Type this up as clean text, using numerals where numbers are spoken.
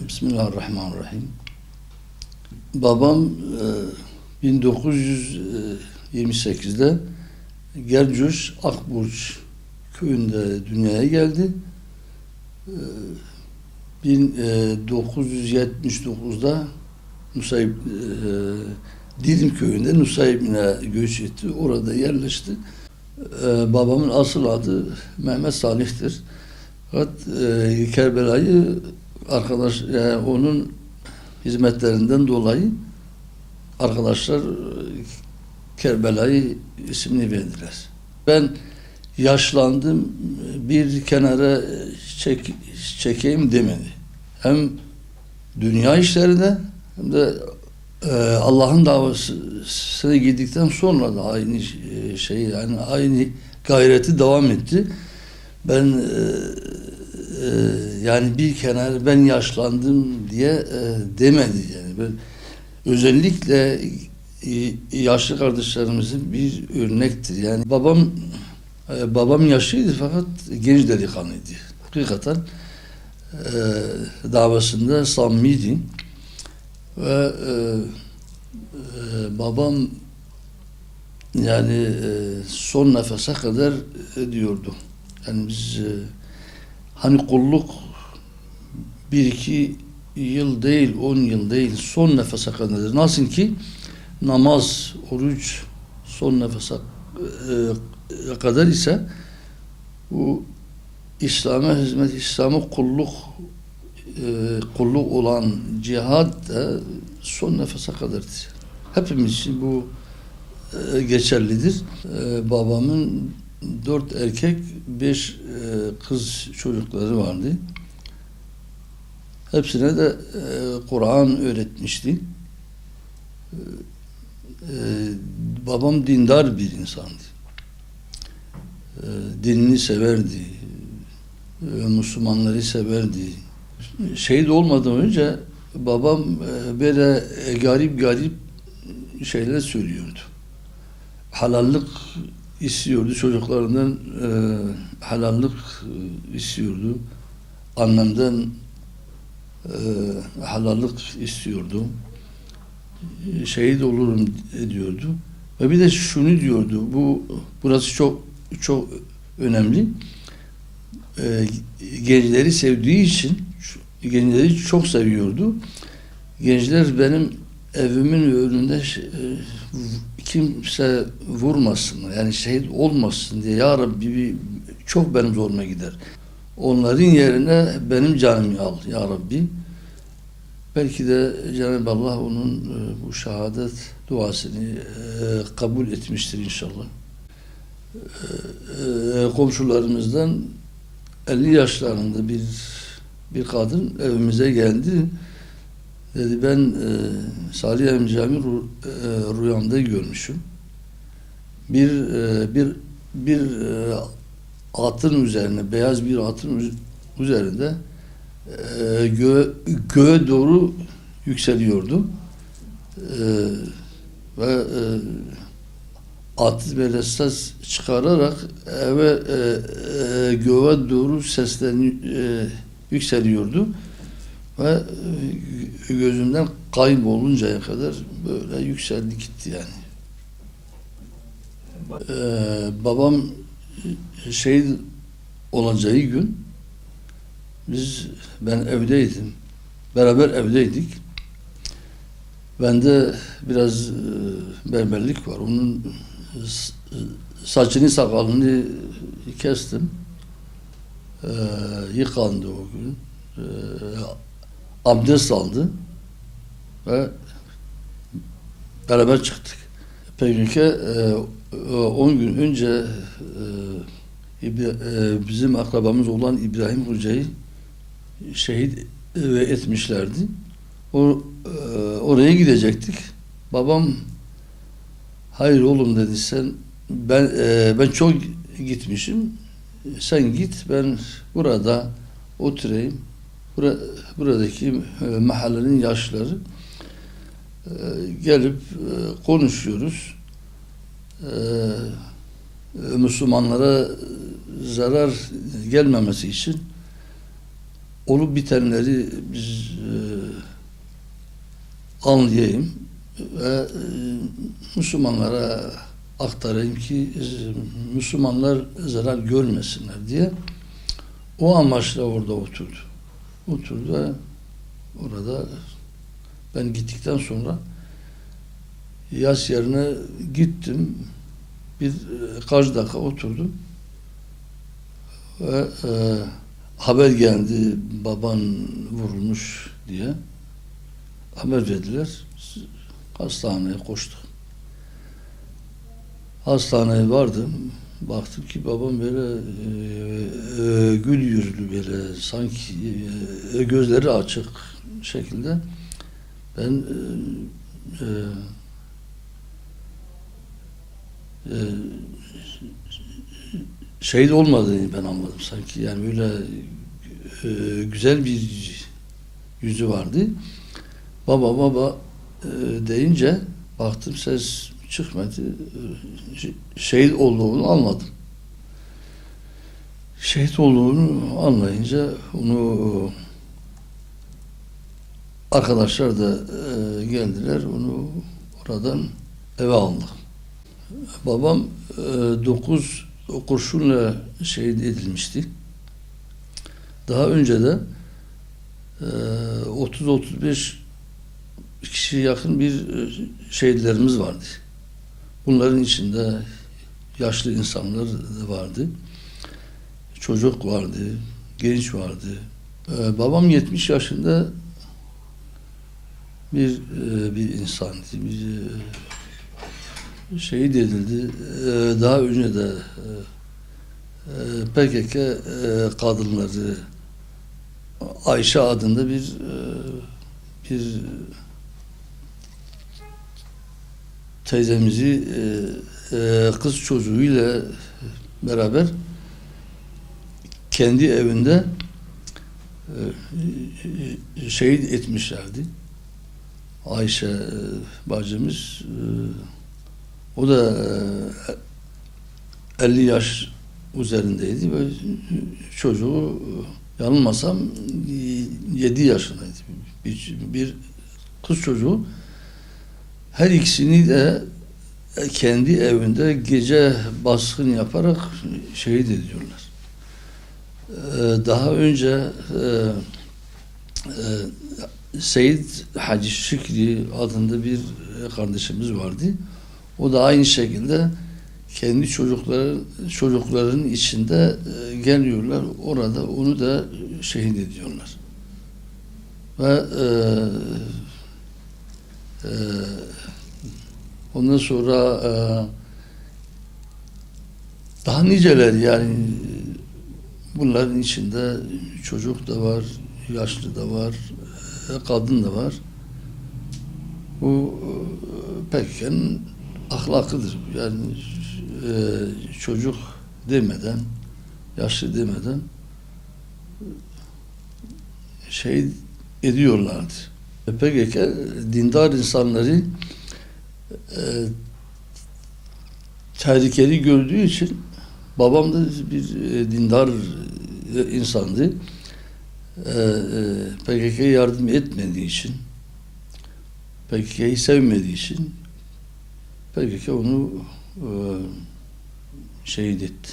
Bismillahirrahmanirrahim. Babam 1928'de Gercüş Akburç köyünde dünyaya geldi. 1979'da Didim köyünde Nusaybin'e göç etti. Orada yerleşti. Babamın asıl adı Mehmet Salih'tir. Fakat Kerbela'yı yani onun hizmetlerinden dolayı arkadaşlar Kerbela'yı ismini verdiler. Ben yaşlandım, bir kenara çekeyim demedi. Hem dünya işlerinde hem de Allah'ın davasına girdikten sonra da aynı yani aynı gayreti devam etti. Ben yani bir kenar ben yaşlandım diye demedi yani. Ben özellikle yaşlı kardeşlerimizin bir örnektir. Yani babam yaşlıydı fakat genç delikanlıydı. Hakikaten davasında samimiydi. Ve babam yani son nefese kadar diyordu. Yani biz hani kulluk 1-2 yıl değil, 10 yıl değil, son nefese kadardır. Nasıl ki namaz, oruç son nefese kadar ise bu İslam'a hizmet, İslam'a kulluk olan cihad da son nefese kadardır. Hepimiz için bu geçerlidir. Babamın 4 erkek, 5 kız çocukları vardı. Hepsine de Kur'an öğretmişti. Babam dindar bir insandı. Dinini severdi. Müslümanları severdi. Şehit olmadan önce babam böyle garip şeyler söylüyordu. Halallık istiyordu. Çocuklarından halallık istiyordu. Annemden halallık istiyordu. Şehit olurum diyordu. Ve bir de şunu diyordu. Burası çok önemli. Gençleri sevdiği için gençleri çok seviyordu. Gençler benim evimin önünde kimse vurmasın, yani şehit olmasın diye ya Rabbi çok benim zoruma gider. Onların yerine benim canımı al ya Rabbi. Belki de Cenab-ı Allah onun bu şehadet duasını kabul etmiştir inşallah. Komşularımızdan 50 yaşlarında bir kadın evimize geldi. Dedi ben Salih amcamı rüyamda görmüşüm. Bir atın üzerine, beyaz bir atın üzerinde göğe doğru yükseliyordu. Ve atı böyle ses çıkararak göğe doğru yükseliyordu. Ve gözümden kayboluncaya kadar böyle yükseldi gitti yani. Babam şehit olacağı gün ben evdeydim. Beraber evdeydik. Bende biraz berberlik var. Onun saçını sakalını kestim. Yıkandı o gün. Abdest aldı ve beraber çıktık. Peygamber 10 gün önce bizim akrabamız olan İbrahim Hoca'yı şehit etmişlerdi. Oraya gidecektik. Babam hayır oğlum dedi, ben çok gitmişim. Sen git, ben burada oturayım. Buradaki mahallenin yaşlıları gelip konuşuyoruz. Müslümanlara zarar gelmemesi için olup bitenleri biz anlayayım ve Müslümanlara aktarayım ki Müslümanlar zarar görmesinler diye o amaçla orada oturdu. Oturdu ve orada ben gittikten sonra yas yerine gittim. Birkaç dakika oturdum ve haber geldi, baban vurulmuş diye haber verdiler. Hastaneye koştuk. Hastaneye vardım. Baktım ki babam böyle gül yüzlü, böyle sanki gözleri açık şekilde. Ben şehit olmadığını ben anladım sanki. Yani böyle güzel bir yüzü vardı. Baba baba deyince baktım ses çıkmadı. Şehit olduğunu anladım. Şehit olduğunu anlayınca onu arkadaşlar da geldiler. Onu oradan eve aldık. Babam 9 kurşunla şehit edilmişti. Daha önce de 30-35 kişiye yakın bir şehitlerimiz vardı. Bunların içinde yaşlı insanlar da vardı. Çocuk vardı, genç vardı. Babam 70 yaşında bir insandı. Bir şehit edildi. Daha önce de PKK kadınları Ayşe adında bir teyzemizi kız çocuğuyla beraber kendi evinde şehit etmişlerdi. Ayşe bacımız o da 50 yaş üzerindeydi ve çocuğu yanılmasam 7 yaşındaydı. Bir kız çocuğu. Her ikisini de kendi evinde gece baskın yaparak şehit ediyorlar. Daha önce Seyyid Hacı Şükri adında bir kardeşimiz vardı. O da aynı şekilde kendi çocukların içinde geliyorlar. Orada onu da şehit ediyorlar. Ve ondan sonra daha niceler, yani bunların içinde çocuk da var, yaşlı da var, kadın da var. Bu PKK'nın ahlakıdır. Yani çocuk demeden, yaşlı demeden şehit ediyorlardı. PKK dindar insanları tehlikeli gördüğü için, babam da bir dindar insandı. PKK'ya yardım etmediği için, PKK'yı sevmediği için PKK onu şehit etti.